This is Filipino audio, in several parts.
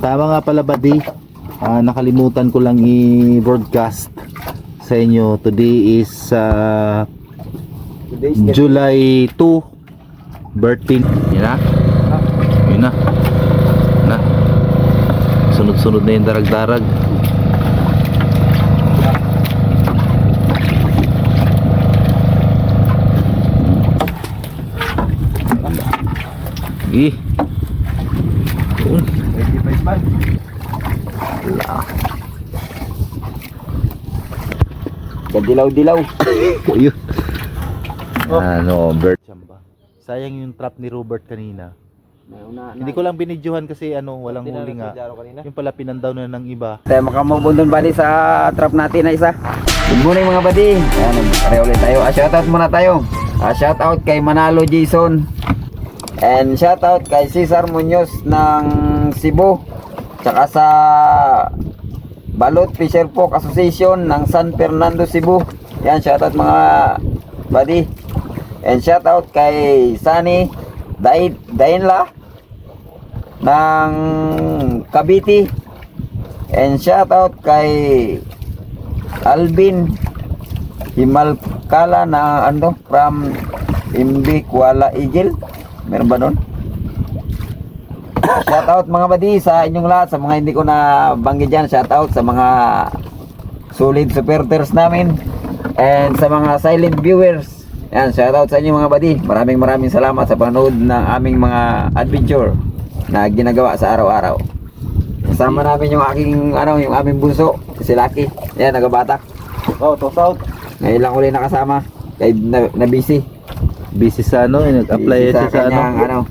Tama nga pala buddy, nakalimutan ko lang i-broadcast sa inyo. Today is July 2, birthday. Yun na. Yun na. Na. Sunod-sunod na yung darag-darag. Ih. Dilaw-dilaw. Ayun. Ano, Bert. Sayang yung trap ni Robert kanina. Hindi ko lang binidyohan kasi walang huli nga. Yung pala pinandaw na ng iba. Tayo makamove doon buddy sa trap natin na isa. Good morning mga buddy. Ayan, nag-pareho ulit tayo. Shoutout muna tayo. Shoutout kay Manalo Jason. And shoutout kay Cesar Munoz ng Cebu. Tsaka sa Balot Fisher Folk Association ng San Fernando, Cebu. Yan, shoutout mga buddy. And shoutout kay Sunny Dainla ng Cavite. And shoutout kay Alvin Himalkala na from Imbikwala Eagle. Meron ba nun? Shoutout mga buddy sa inyong lahat, sa mga hindi ko na banggit dyan. Shoutout sa mga solid supporters namin and sa mga silent viewers. Yan, shoutout sa inyo mga buddy. Maraming salamat sa panood ng aming mga adventure na ginagawa sa araw-araw. Kasama namin yung aking yung aming bunso, si Lucky. Yan, nagabatak. Oh, toss out. Ngayon lang uli nakasama. Kaya na busy. Busy sa nag-apply siya sa kanyang,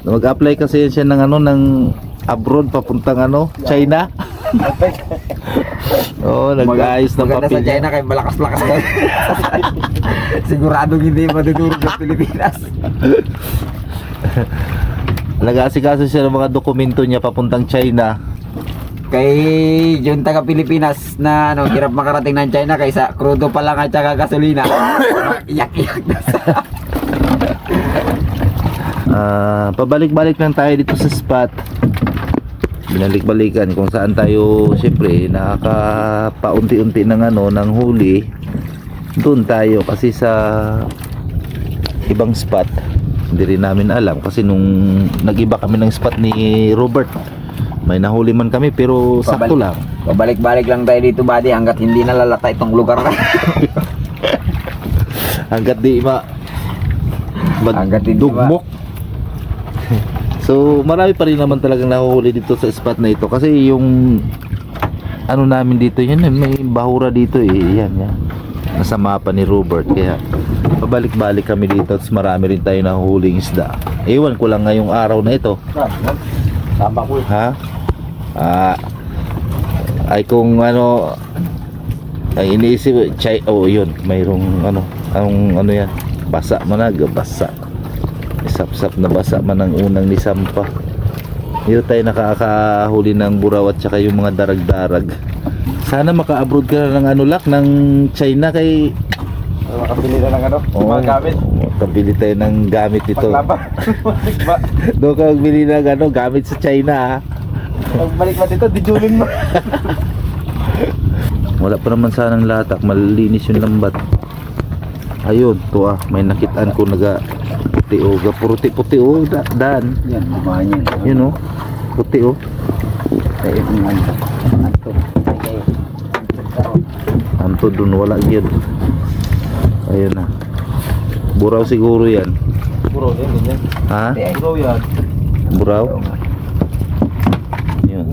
Mag-apply kasi siya ng ng abroad papuntang China. Oh, nag-ayos ng maganda papel. sa China kay malakas-lakas doon. Siguradong hindi madudurog ng Pilipinas. Nag-aasikaso siya ng mga dokumento niya papuntang China. Kay yung taga Pilipinas na hirap makarating ng China kaysa crudo pa lang at saka gasolina. Iyak-iyak na sa pabalik-balik lang tayo dito sa spot. Binalik-balikan kung saan tayo siyempre nakakapaunti-unti ng ng huli. Doon tayo kasi sa ibang spot hindi rin namin alam kasi nung nag-iba kami ng spot ni Robert may nahuli man kami pero sakto lang. Pabalik-balik lang tayo dito buddy hanggat hindi nalalata itong lugar na. Hanggat di magdugmok. So marami pa rin naman talagang nahuhuli dito sa spot na ito kasi yung namin dito yan may bahura dito yan nasa mapa ni Robert kaya pabalik-balik kami dito at marami rin tayo nahuhuling isda. Ewan ko lang ngayong araw na ito Tama ko ha ay kung ay iniisip yun mayroong ano yan basa basa isap-sap na basa man ang unang nisampa. Dito tayo nakakahuli ng buraw at saka yung mga darag-darag. Sana maka-abroad ka na ng ng China kay makabili na ng mga gamit. Makabili tayo ng gamit dito. Doon ka magbili ng gamit sa China ha. Pagbalik mo dito, dijulin mo. Wala pa naman sanang latak, malinis yung lambat. Ayun, may nakitaan ko puti puti daan. Yan, bumahan yan. Yun puti Kaya yung Anto dun wala yun. Ayun na. Buraw siguro yan. Buraw yan, ganyan. Ha? Buraw yan. Buraw? Yun.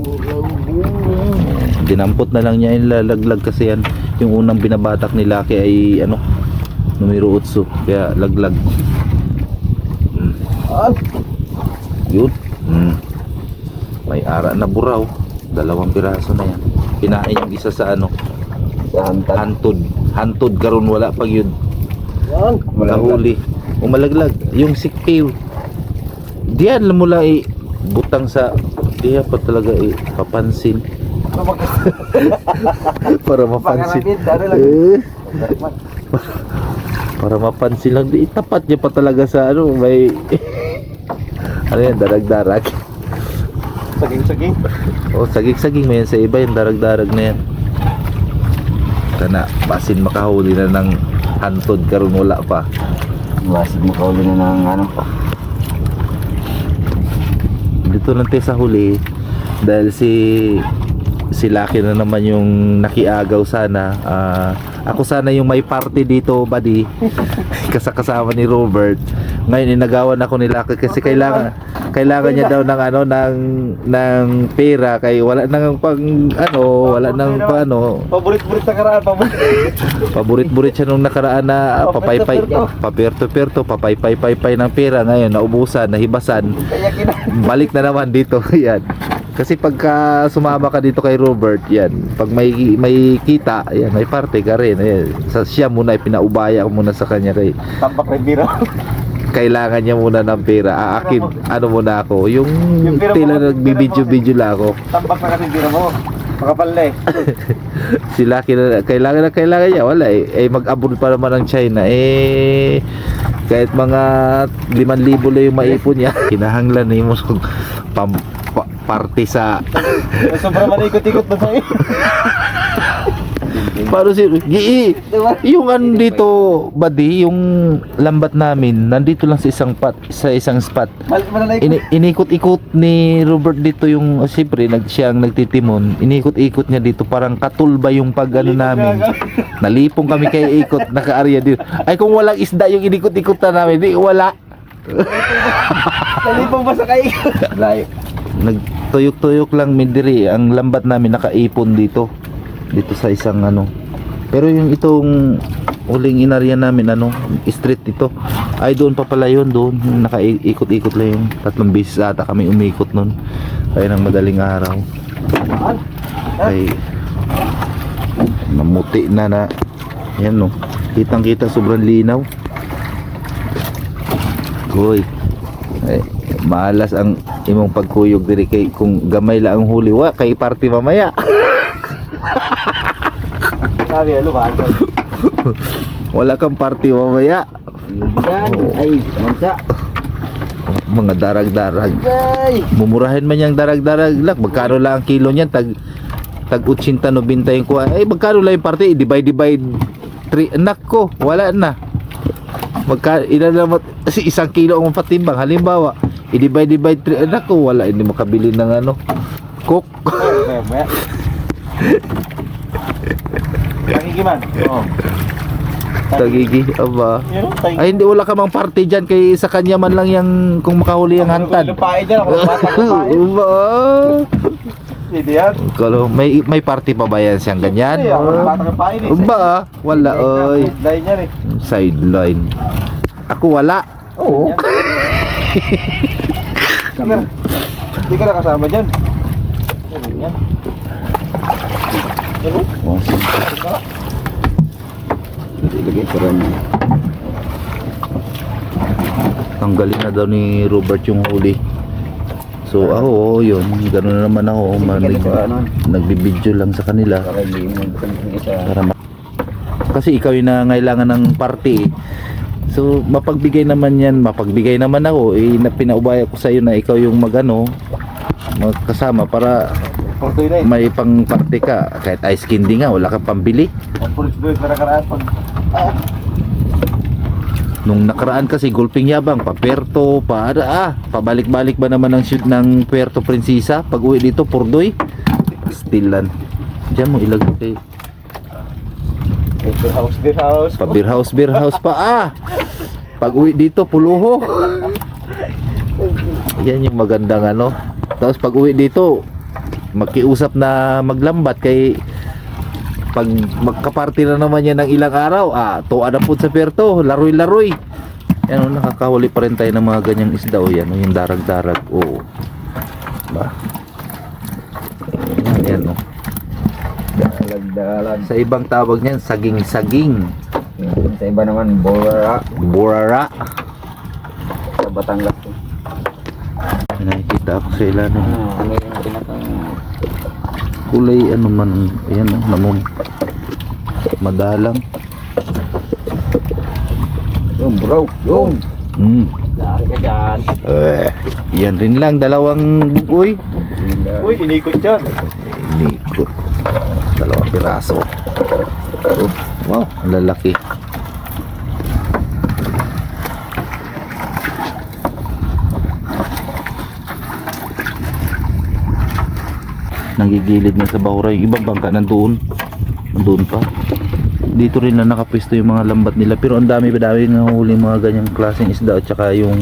Dinampot na lang niya ilalaglag kasi yan. Yung unang binabatak ni Lucky ay numero 8 kaya laglag. Yun. May ara na buraw. 2 piraso na yan. Kinain yung isa sa hantod karon wala pag yun. Nahuli. Umalaglag yung sikpiw. Diyan mula butang sa diya pa talaga papansin. Para mapansin. Para mapansin lang itapat niya pa talaga sa may yan darag-darag. saging-saging. O, saging-saging mo yan sa iba, yung darag-darag na yan. Kana, basin makahuli na ng hantod karon wala pa. Wasig makauli na ng ano. Dito lang tayo sa huli dahil si Lucky na naman yung nakiagaw sana. Ako sana yung may party dito, buddy. Kasama ni Robert. Ngayon inagawan ako ni Lucky kasi kailangan niya daw ng ano ng pera kay wala nang wala nang Paborit-borit sa karaan, paborit siya nung nakaraan na papaypay paperto papaypay ng pera. Ngayon naubusan, nahibasan, balik na naman dito. Yan kasi pagka sumama ka dito kay Robert, yan pag may kita, yan may parte ka rin. Ayan, siya muna pinaubaya ko muna sa kanya kay tampak rin biro. kailangan niya muna ng pera. Akin ano muna ako yung pera tila mo, nagbibidyo lang ako. Tampak na kasi biro mo. Makapal na eh. Si Lucky na kailangan niya, wala eh mag-abroad pa naman ng China kahit mga 5,000 lang yung maipon niya. Kinahanglan ni mo party sa Sobrang manikot-ikot na sa'yo. paano yung ano dito, buddy, yung lambat namin nandito lang sa isang spot. Inikot-ikot ni Robert dito yung siyempre siyang nagtitimon. Inikot-ikot niya dito parang katulba yung pag ano namin. Nalipong kami kay ikot naka-area dito. Ay kung walang isda yung inikot-ikot na namin, di wala. Nalipong ba sa kayo? Layo. Nagtuyok-tuyok lang mindiri ang lambat namin nakaipon dito sa isang ano. Pero yung itong huling inarya namin street ito ay doon pa pala yun, doon nakaikot-ikot lang yung 3 beses ata kami umikot nun kaya ng madaling araw ay namuti na yan no, kitang kita sobrang linaw. Hoy ay, malas ang imong pagkuyog diri kay kung gamay lang ang huli wa kay party mamaya. Sabi, ano ba? Wala kang party mamaya. Yan. Ay, mansa. Mga darag-darag. Ay. Mumurahin man yung darag-darag lang. Magkano lang ang kilo niyan? Tag 80-90 yung kuha. Ay, magkano lang yung party? Divide 3. Anak ko, wala na. Kasi 1 kilo ang patimbang. Halimbawa, i-divide 3. Anak ko, wala. Hindi makabili ng cook. Nakikiman. Oo. Tagigi, aba. Yun, Ay, hindi wala ka mang party dyan. Kay sa kanya man lang yung kung makahuli ang hantad. Lupain dyan ako. Lupain. Aba. Hindi yan. Kalo, may party pa ba yan siyang ganyan? Hindi ako. Lupain eh. Ba? Wala, oy. Dahil yan eh. Sideline. Ako wala. Oo. Hindi ka nakasama dyan. Yan. Lagay ko rin. Tanggalin na daw ni Robert yung huli. So ako, yun. Gano'n na naman ako. Nagbibidyo lang sa kanila. Para hindi mo isa. Kasi ikaw yung nangailangan ng party. So mapagbigay naman yan. Mapagbigay naman ako. Pinaubaya ko sa iyo na ikaw yung magkasama para Portoy na eh. may pang party ka. Kahit ice candy nga, wala kang pambili. Ang pulis-pulis na nakaraan pag... Nung nakaraan kasi gulping yabang, paperto, pabalik-balik ba naman ng shoot ng Puerto Princesa? Pag uwi dito, Purdoy, stilan. Diyan mo ilagay kay Beer house. beer house pa. Pag uwi dito, Puluho. Yan yung magandang Tapos pag uwi dito, magkiusap na maglambat kay pag magka-party na naman yan ng ilang araw, tuwa na po sa Puerto, laroy-laroy. Yan, nakakahuli pa rin tayo ng mga ganyang isda. Yan, yung darag-darag. Ba? Yan, Dalag-dalag. Sa ibang tawag niyan, saging-saging. Sa iba naman, borara. Borara. Sa Batangas. Nakikita ako sa ilalim. Ano yung pinakang... Kulay man, ayan namon. Madalang. Yung bro, yung. Hmm. Dari ka dyan. Yan rin lang, dalawang bugoy. Uy, inikot dyan. Inikot. Dalawang piraso. Oh, wow, ang lalaki. Nanggigilid na sa bahura. Yung ibang bangka nandoon. Nandoon pa. Dito rin na nakapisto yung mga lambat nila. Pero ang dami na huli mga ganyang klaseng isda at saka yung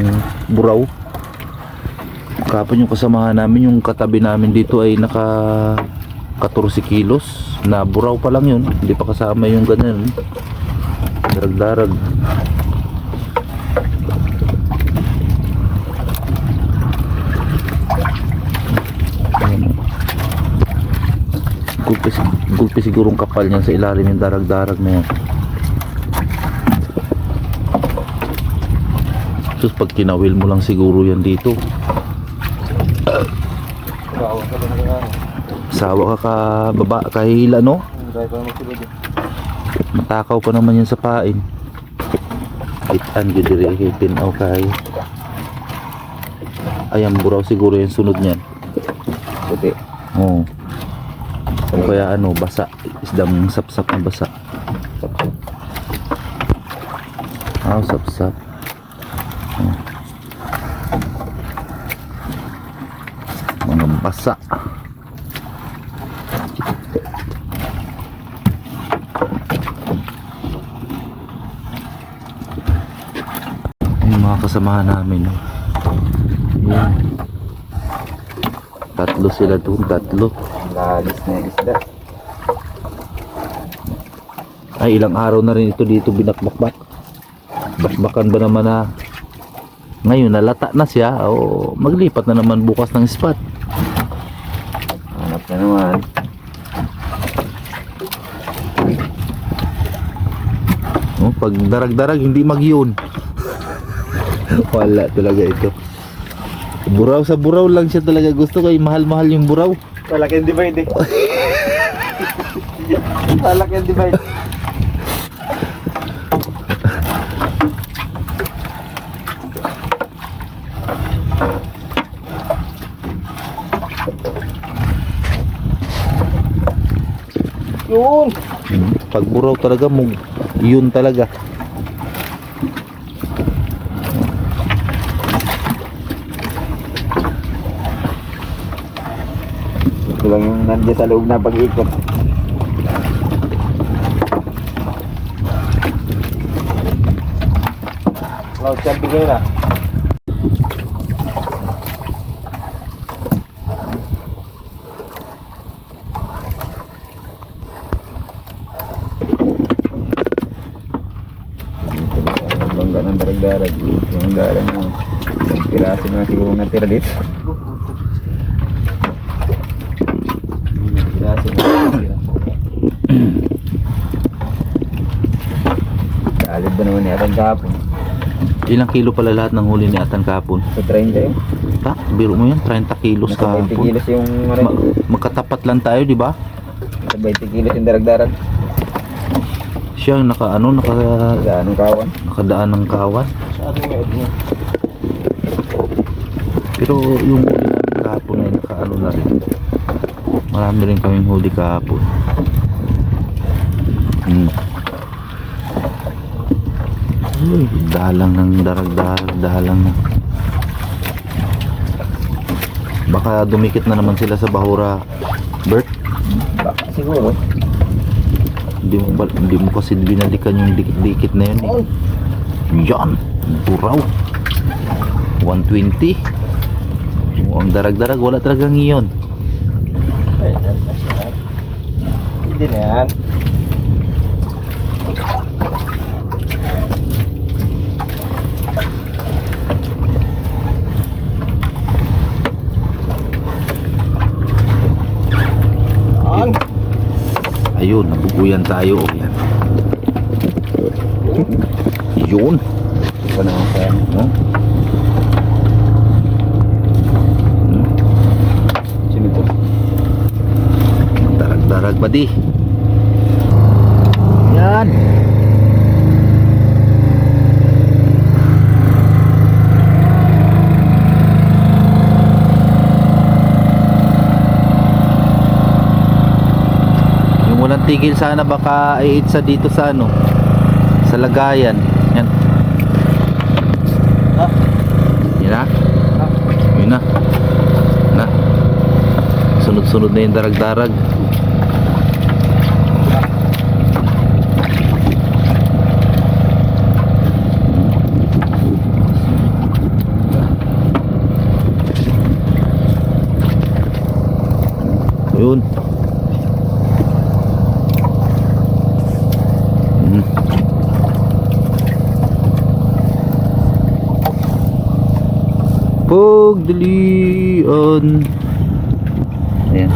buraw. Kapon yung kasamahan namin, yung katabi namin dito ay naka 14 kilos na buraw pa lang yun. Hindi pa kasama yung ganyan. Darag-darag. Gulpi sigurong kapal niyan sa ilalim yung darag-darag na yan. Sus, pag kinawil mo lang siguro yan dito. Bawang ka ba na kaya? Sawa ka ka baba, kahila no? Dahil pa naman sila dyan. Matakaw pa naman yan sa pain. Itan gudiri hitin o kay. Ayang buraw siguro yung sunod niyan. Puti. Oo. O kaya ano, basa. Isdang sapsap na basa. Sapsap. Mga basa. Yung mga kasamahan namin. Yan. Tatlo sila doon, tatlo. Lalis na yung isda. Ay, ilang araw na rin ito dito binakbakbak. Bakbakan ba naman na ngayon nalata na siya o maglipat na naman bukas ng spot. Hanap na naman. Pag darag-darag hindi magyon. Wala talaga ito. Buraw sa buraw lang siya talaga gusto kay mahal-mahal yung buraw. Malaki ang divide eh. Malaki ang divide. Yun! Pag buraw talaga mo, yun talaga. Ito lang yung nandiyan sa loob na pag-ikot. Cloud camping ngayon ah. Bangga ng darag-darag. Yung darag ng isang piraso na siguro natira dito. Piraso na natira. Kalib ba naman ni Atan kahapon? Ilang kilo pala lahat ng huli ni Atan kahapon? Sa 30 yun. Ha? Biro mo yan, 30 kilos Nasa 20 kahapon. kilos yung Magkatapat lang tayo, di ba? nasa 20 kilos yung darag-darag. Siya ang Anong kawan? nakadaan ng kawan. Sa ating may edmo. Pero yung huli namin kahapon ay nakaano na rin. Marami rin kaming huli kahapon. Uy, dalang ng darag-darag, dalang na. Baka dumikit na naman sila sa bahura, Bert. Baka siguro. Hindi mo kasi binalikan yung dikit-dikit na yun eh. Yan, buraw. 120. Ang darag-darag, wala talagang iyon. Hindi na yan. Ayun, nabubuyan tayo. Yan. Yun. Ito na ako kaya. No? Sino ito? Darag-darag ba di? Yan. tigil sana baka iitsa dito sa ano, sa lagayan. Yan. Yun na. Yun na. Na. Sunod-sunod na yung darag-darag. Yun. Pagdalian. Ayan.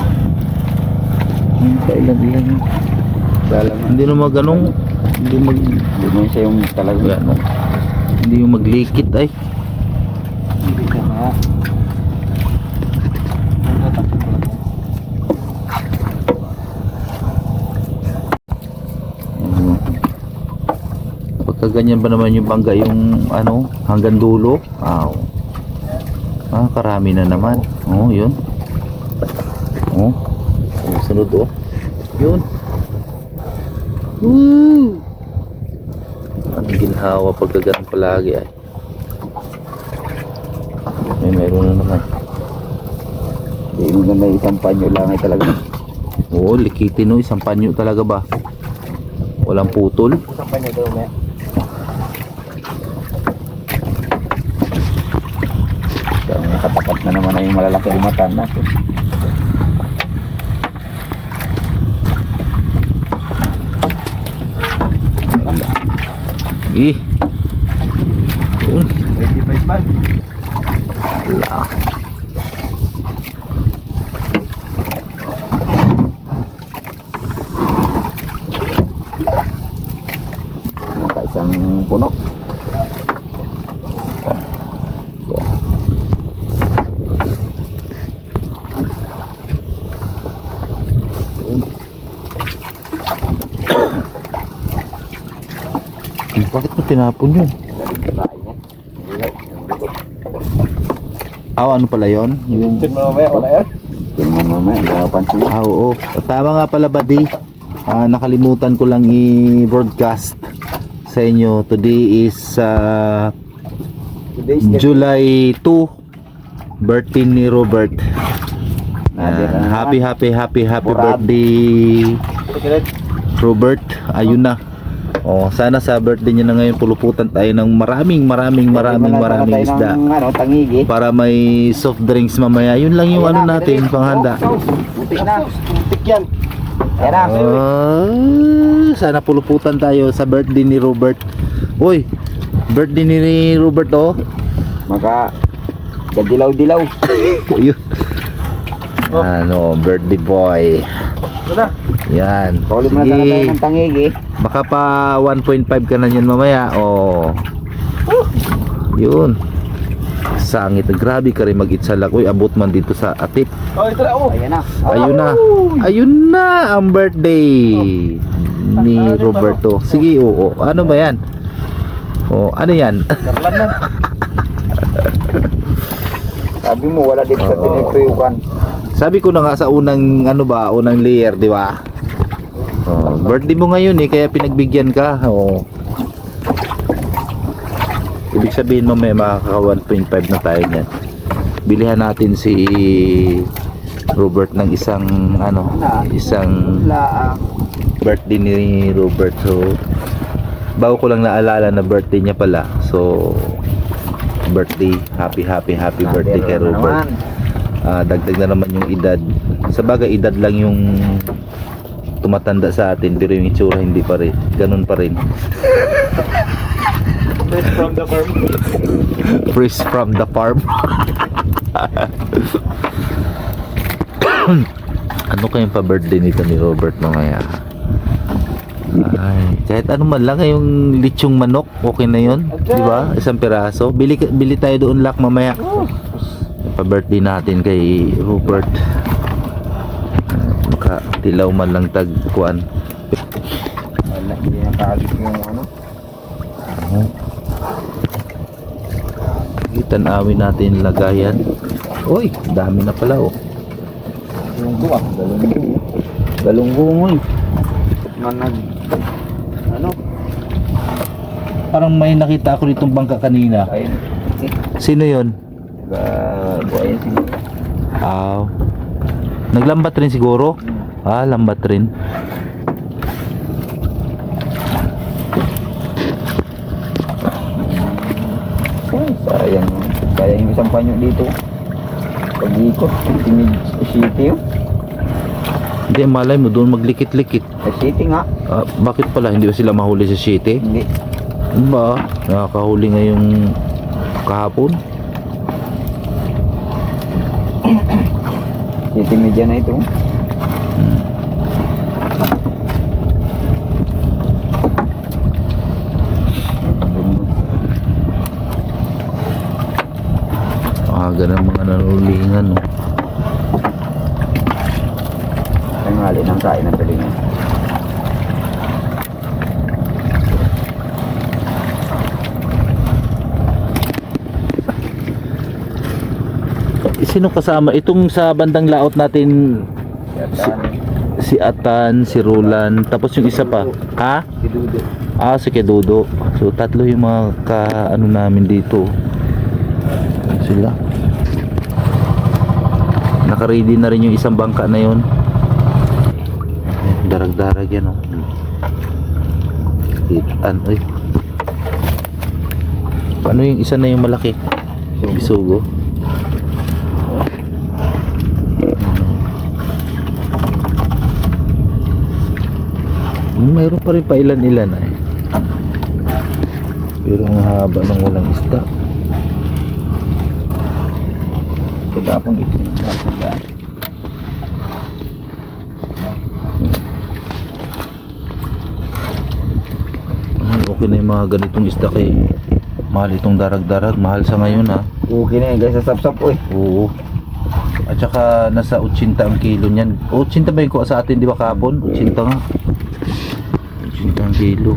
Kailan-ilan. Hindi na maganong. Hindi mag... Hindi mo siya yung talagang Ayan, no? Hindi yung maglikit ay. Hindi ka na. Pagka ganyan ba naman yung bangga yung ano hanggang dulo? Karami na naman. Oh, yun. Oh. Sunod oh. Yun. Woo! Ang ginhawa pagka ganun palagi ay. Meron na naman. Hindi mo na isang panyo lang ay talaga. Oo, likitin no, isang panyo talaga ba? Walang putol. Isang pa niya daw, may. Nakatapat na naman na yung malalaki lumatan natin. Yun. 25 bag. Wala. Isang puno. Bakit mo tinapon yun? Ano pala yun? Yung... Tignan mo mamaya, wala yan. Tingnan mo mamaya, napansin mo. Oo. Tama nga pala buddy. Nakalimutan ko lang i-broadcast sa inyo. Today is July 2, birthday ni Robert. Happy birthday Robert. Ayun na. Sana sa birthday niya na ngayon puluputan tayo ng maraming isda Tangigi. para may soft drinks mamaya. Yun lang yung ano natin panghanda. Buti na. Putik yan. Ayan na. Sana puluputan tayo sa birthday ni Robert. Uy, birthday ni Robert oh. Maka gadilaw-dilaw. Yun. Birthday boy. Wala. Yan. Paulit mo na sana tayo ng tangigi. Baka pa 1.5 ka na yan mamaya. Yun. Sangit. Grabe ka rin mag-itsalak. Uy, abot man dito sa atip. Oh, ito na ako. Ayan na. Ayun na ang birthday ni Roberto. Sige, oo. Ano ba yan? Ano yan? Darlan na. Sabi mo wala dito sa tinituyukan. Sabi ko na nga sa unang unang layer, di ba? Birthday mo ngayon kaya pinagbigyan ka. Ibig sabihin mo may makaka 1.5 na tayo niyan. Bilihan natin si Robert ng isang birthday ni Robert. So bago ko lang naalala na birthday niya pala. So birthday, happy birthday kay Robert. Dagdag na naman yung edad. Sa bagay edad lang yung tumatanda sa atin, pero yung itsura hindi pa rin. Ganun pa rin. Fresh from the farm. Fresh from the farm. Ano kayong pa-birthday nito ni Robert mamaya? Kahit ano man lang yung lechong manok, okay na yun, di ba? Isang piraso. Bili tayo doon lak mamaya. Pa-birthday natin kay Robert. Makatilaw man lang tagkuan. Wala, hindi na kaagit yung Itanawin natin lagayan. Uy, dami na pala Yung buwak, galunggong. man nag ano Parang may nakita ako ditong bangka kanina. ayun Sino yon? buhayan siguro. Naglambat rin siguro? Lambat rin. Sayang, sayang yung isang panyo dito. Pag-ikot, timid city yun. Hindi, malay mo doon maglikit-likit. Sa city nga. Bakit pala hindi ba sila mahuli sa city? Hindi. Ano ba? Nakakahuli ngayong kahapon? City media na ito. Ganang mga nanulingan, no? Tanghali ng kain ng talingan. Sino kasama? Itong sa bandang laot natin, si Atan, si Roland, tapos yung isa pa. Ha? Si Dudo. Si Kedodo. So tatlo yung mga ano namin dito. Ayan sila. Naka-ready na rin yung isang bangka na yon. Darag-darag yan, oh. Ay. Paano yung isa na yung malaki? Bisugo. Mayroon pa rin pa ilan-ilan ay. Pero ang haba ng walang isda. Katapang ito. Okay na yung mga ganitong isda kay mahal itong darag-darag. Mahal sa ngayon, ha. Okay na yun guys, sa sapsap eh. Oo. At saka nasa 80 ang kilo niyan. 80 ba yung kuha sa atin, di ba kahapon? 80 nga. 80 ang kilo.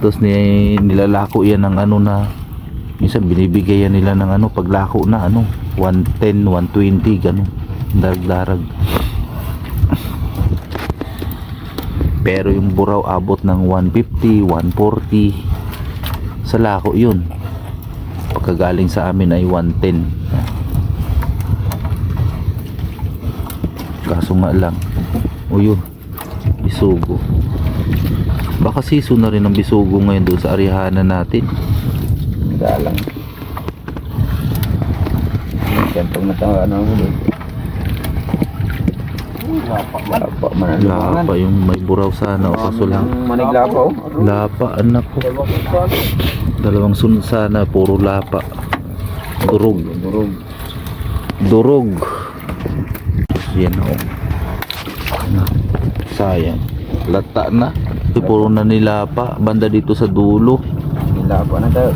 Tapos nilalako yan ng ano na, minsan binibigay yan nila ng ano, paglako na ano, 110, 120, gano'n. Darag-darag. Pero yung buraw abot ng 150, 140. Sa lako yun. Pagkagaling sa amin ay 110. Kaso nga lang, o yun, bisugo. Baka siso na rin ang bisugo ngayon doon sa arihanan natin. Galang. Siyempre na tayo ano ulit. Lapa man. Lapa yung may buraw sana o kaso lang. Maniglapaw. Lapa, anak ko. Dalawang sunod sana, puro lapa. Durog. Durog. Durog. Yan o. Sayang. Lata na. Ito puro na nilapa. Banda dito sa dulo. Nilapa na tayo.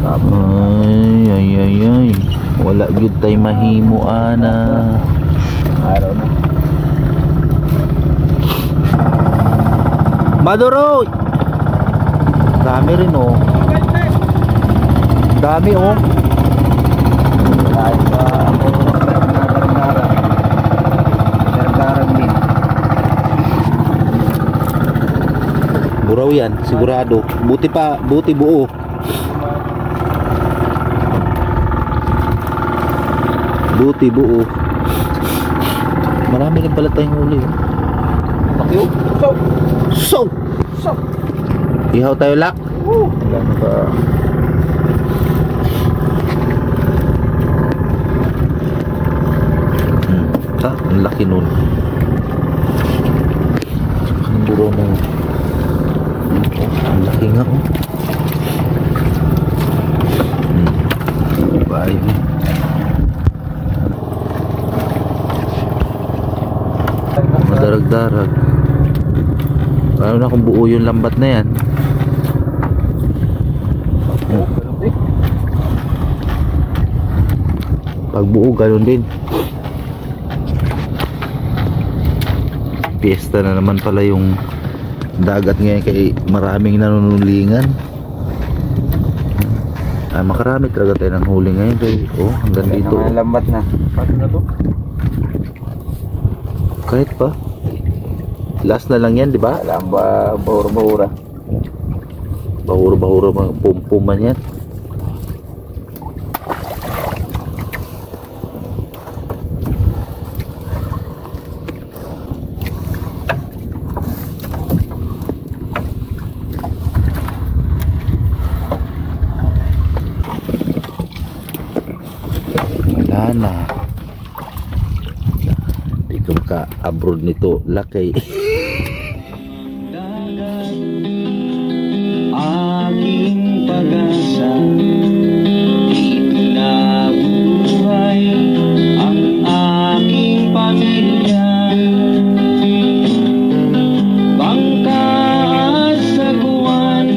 Ay. Wala gyud tay mahimo ana. Araw na. Maduro. Dami rin, oh. Dami, oh. Dahil sa darang din. Buraw yan, sigurado. Buti buo. Buti buo. Marami rin pala tayong huli, oh. Pakyo. So! Ihaw tayo, lak. Alam mo ba? Ang laki nun. Ang buraw na. Ang laki nga, oh. Bye. Madarag-darag. Paano na kung buo yung lambat na yan? Pag buo, ganun din. Piyesta na naman pala yung dagat ngayon kay maraming nanunulingan. Makarami talaga tayo ng huli ngayon kay, hanggang dito. Lambat na. Pati na to. Kahit pa. Last na lang yan, di ba? Wala ba, bahura-bahura. Bahuro-bahuro mga pumpuman yan. Wala na. Hindi ko maka-abroad nito. Lakay. Aking pag-asa, dito na buhay ang aking pamilya. Bangka at saguan,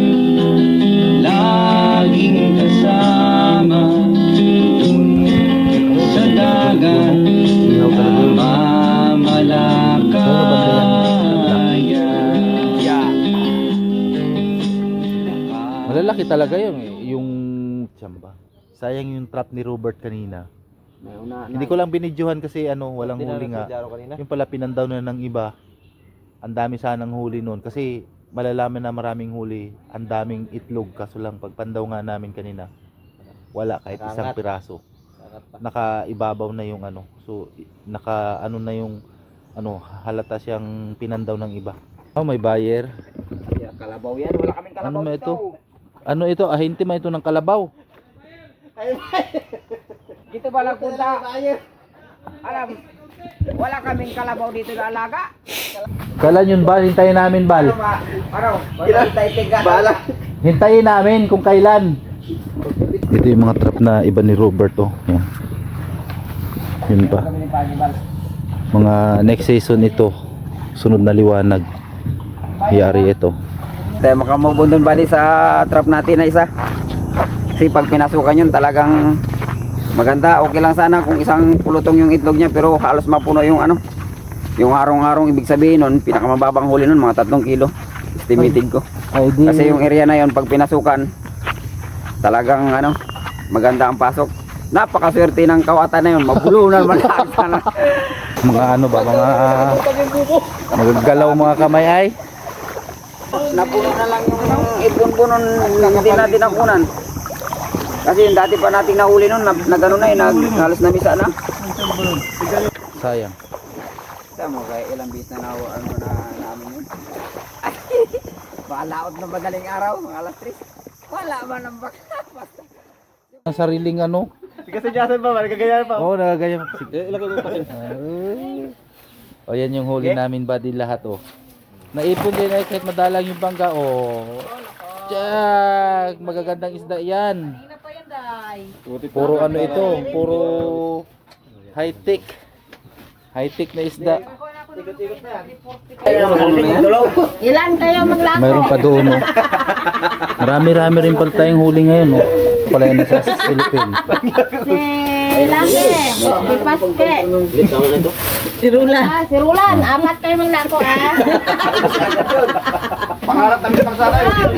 laging kasama sa dagat na mamalakaya. Malalaki talaga yun eh. Yung tsamba. Sayang yung trap ni Robert kanina. Hindi ko lang binidyohan kasi walang huli nga. Yung pala pinandaw na ng iba. Ang dami sanang huli noon kasi malalaman na maraming huli. Ang daming itlog kaso lang pagpandaw nga namin kanina. Wala kahit isang piraso. Nakaibabaw na yung So naka na yung halata siyang pinandaw ng iba. Oh, may buyer. Kalabaw yan, wala kaming kalabaw Ano ito? Ano ito? Ahinti man ito ng kalabaw. Dito ba lang punta? Alam, wala kaming kalabaw dito na alaga. Kailan yun, Bal? Hintayin namin, Bal. Ano? Bala. Hintayin namin kung kailan. Ito yung mga trap na iba ni Robert, oh. Yan. Yun pa. Mga next season ito. Sunod na liwanag. Yari ito. Tayo makamove doon bali sa trap natin na isa. Kasi pag pinasukan yun talagang maganda. Okay lang sana kung isang pulutong yung itlog niya pero halos mapuno yung yung harong-harong. Ibig sabihin nun pinakamababang huli nun mga 3 kilo. Estimated ko. Kasi yung area na yun pag pinasukan talagang maganda ang pasok. Napakaswerte ng kawatan na yun. Mabulunan man sana. Mga ba? Mga magagalaw mga kamay ay. Napuno na lang yung ibon-bunon hindi natin nakunan. Kasi yung dati pa nating nahuli nun, nagano na halos na misa na. Sayang. Tama kaya ilang bis na namin yun. Balaot na madaling araw, mga alas 3. Wala man ang baka. Ang sariling Kasi dyasan pa, magagayan pa. Oo, nagaganyan. Ilagay mo pa rin. O yan yung huli namin buddy lahat Naipon din ay kahit madalang yung bangka Tiyak, magagandang isda yan. Hindi na pa yan, day. Puro ito, puro high tech. High tech na isda. Ilan kayo maglako? Mayroon pa doon Marami-rami rin pala tayong huli ngayon Pala yan sa Philippines. Si Lake, si Paske. Si Rulan. Si Rulan, 4 kayo maglako Pangarap namin pang sana yun.